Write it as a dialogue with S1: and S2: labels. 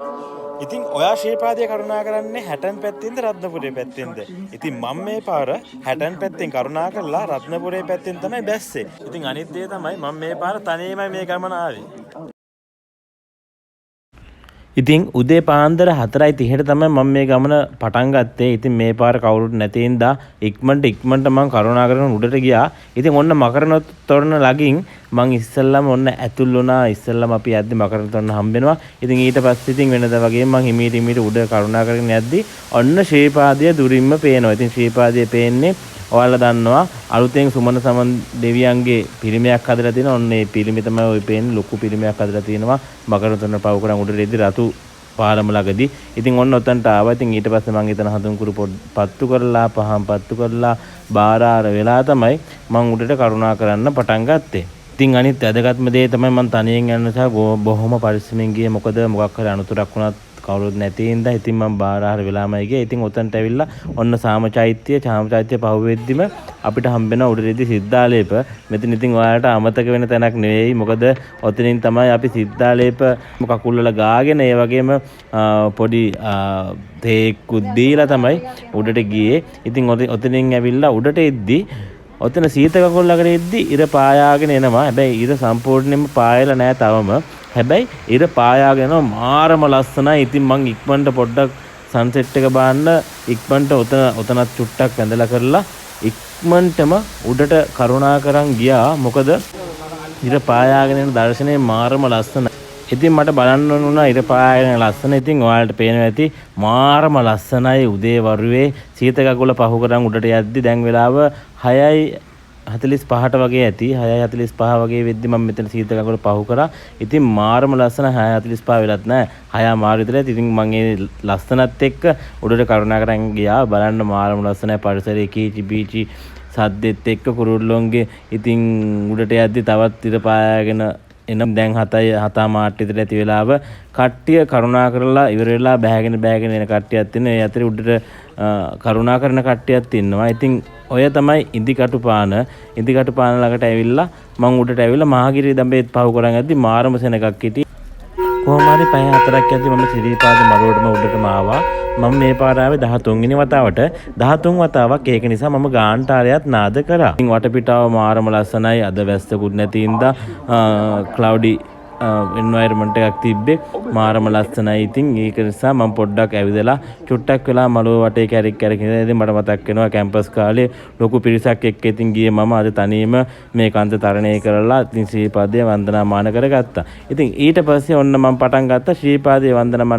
S1: ඉතින් ඔයා ශ්‍රීපාදයේ කරුණා කරන්නේ 60න් පැත්තෙන්ද රත්නපුරේ පැත්තෙන්ද? ඉතින් මම මේ පාර 60න් පැත්තෙන් කරුණා කරලා රත්නපුරේ පැත්තෙන් තමයි බැස්සේ. ඉතින් අනිත් දේ තමයි මම මේ පාර තනියමයි මේ ගමන ආවේ. ඉතින් උදේ පාන්දර 4:30ට තමයි මම මේ ගමන පටන් ගත්තේ. ඉතින් මේ පාර කවුරුත් නැති හින්දා ඉක්මනට මම කරුණා කරගෙන උඩට ගියා. ඉතින් ඔන්න මකරනොත් තොරණ ළඟින් මං ඉස්සෙල්ලාම ඔන්න ඇතුල් වුණා. ඉස්සෙල්ලාම අපි යද්දි මකරනොත් තොරණ හම්බෙනවා. ඉතින් ඊට පස්සේ ඉතින් වෙනදා වගේ මං හිමීට උඩ කරුණා කරගෙන යද්දි ඔන්න ශ්‍රීපාදය දුරින්ම පේනවා. ඉතින් ශ්‍රීපාදය පේන්නේ ඔයාලා දන්නවා අලුතෙන් සුමන සමන් දෙවියන්ගේ පිළිමයක් හදලා තියෙනවා. ඔන්න ඒ පිළිමය තමයි ඔය පේන්නේ. ලොකු පිළිමයක් හදලා තියෙනවා. මකරතොරණ පව කරන් උඩට එද්දි රතු පාලම ළඟදී. ඉතින් ඔන්න ඔතනට ආවා. ඉතින් ඊට පස්සේ මං හිතන හඳුන්කුරු පත්තු කරලා පහන් පත්තු කරලා බාරාර වෙලා තමයි මං උඩට කරුණා කරන්න පටන් ගත්තේ. ඉතින් අනිත් වැදගත්ම දේ තමයි මං තනියෙන් යන නිසා බොහොම පරිස්සමෙන් ගියේ. මොකද මොකක් හරි අනතුරක් වුණත් කවුරුත් නැති හින්දා ඉතින් මම බාරාර වෙලාමයි ගියේ. ඉතින් ඔතනට ඇවිල්ලා ඔන්න සාමචෛත්‍ය පහුවෙද්දිම අපිට හම්බෙන උඩරෙදි සිද්ධාලේප. මෙතන ඉතින් ඔයාලට අමතක වෙන තැනක් නෙවෙයි. මොකද ඔතනින් තමයි අපි සිද්ධාලේප කකුල් වල ගාගෙන ඒ වගේම පොඩි තේකුත් දීලා තමයි උඩට ගියේ. ඉතින් ඔතනින් ඇවිල්ලා උඩට එද්දි ඔතන සීත කකුල් ළඟට එද්දි ඉර පායාගෙන එනවා. හැබැයි ඉර සම්පූර්ණයෙන්ම පායලා නැහැ තවම. හැබැයි ඉර පායාගෙන මාරම ලස්සනයි. ඉතින් මං ඉක්මනට පොඩ්ඩක් සන්සෙට් එක බලන්න ඉක්මනට ඔතනත් චුට්ටක් වැඳලා කරලා ඉක්මනටම උඩට කරුණා කරන් ගියා. මොකද ඉර පායාගෙන යන දර්ශනය මාරම ලස්සනයි. ඉතින් මට බලන්න වුණා ඉර පායාගෙන ලස්සන. ඉතින් ඔයාලට පේනවා ඇති මාරම ලස්සනයි. උදේ වරුවේ සීත කකුල පහු කරන් උඩට යද්දි දැන් වෙලාව 6:45ට වගේ ඇති. 6:45 වගේ වෙද්දි මම මෙතන සීත කකුල පහු කරා. ඉතින් මාරම ලස්සන 6:45 වෙලත් නැහැ. 6 මාර විතරයි. ඉතින් මම ඒ ලස්සනත් එක්ක උඩට කරුණා කරන් ගියා. බලන්න මාරම ලස්සනයි පරිසරයේ කීචි බීචි සද්දෙත් එක්ක කුරුල්ලොන්ගේ. ඉතින් උඩට යද්දි තවත් ඉර පායාගෙන එනම් දැන් 7 මාට විතර ඇති වෙලාව කට්ටිය කරුණා කරලා ඉවර වෙලා බෑගෙන එන කට්ටියක් ඉන්නේ. ඒ අතරේ උඩට කරුණා කරන කට්ටියක් ඉන්නවා. ඉතින් ඔය තමයි ඉදිකටුපාන ළඟට ඇවිල්ලා මං උඩට ඇවිල්ලා මහගිරි දඹේත් පහු කරන් යද්දි මාරම සෙනගක් හිටියේ. කොහොම හරි පැය 4ක් යද්දි මම ශ්‍රීපාද මළුවටම උඩටම ආවා. මම මේ පාර ආවේ 13 වෙනි වතාවට. 13 වතාවක් ඒක නිසා මම ගාන්ටාරයත් නාද කරා. ඉතින් වටපිටාව මාරම ලස්සනයි. අද වැස්සකුත් නැති හින්දා ක්ලවුඩි එන්වයරන්මන්ට් එකක් තිබ්බේ. මාරම ලස්සනයි. ඉතින් ඒක නිසා මම පොඩ්ඩක් ඇවිදලා චුට්ටක් වෙලා මළුව වටේ කැරක් ඉඳලා මට මතක් වෙනවා කැම්පස් කාලේ ලොකු පිරිසක් එක්ක ඉතින් ගියේ මම අද තනියම මේ කන්ද තරණය කරලා ඉතින් ශ්‍රීපාදයේ වන්දනාමාන කරගත්තා. ඉතින් ඊට පස්සේ ඔන්න මම පටන් ගත්තා ශ්‍රීපාදයේ වන්දනාමාන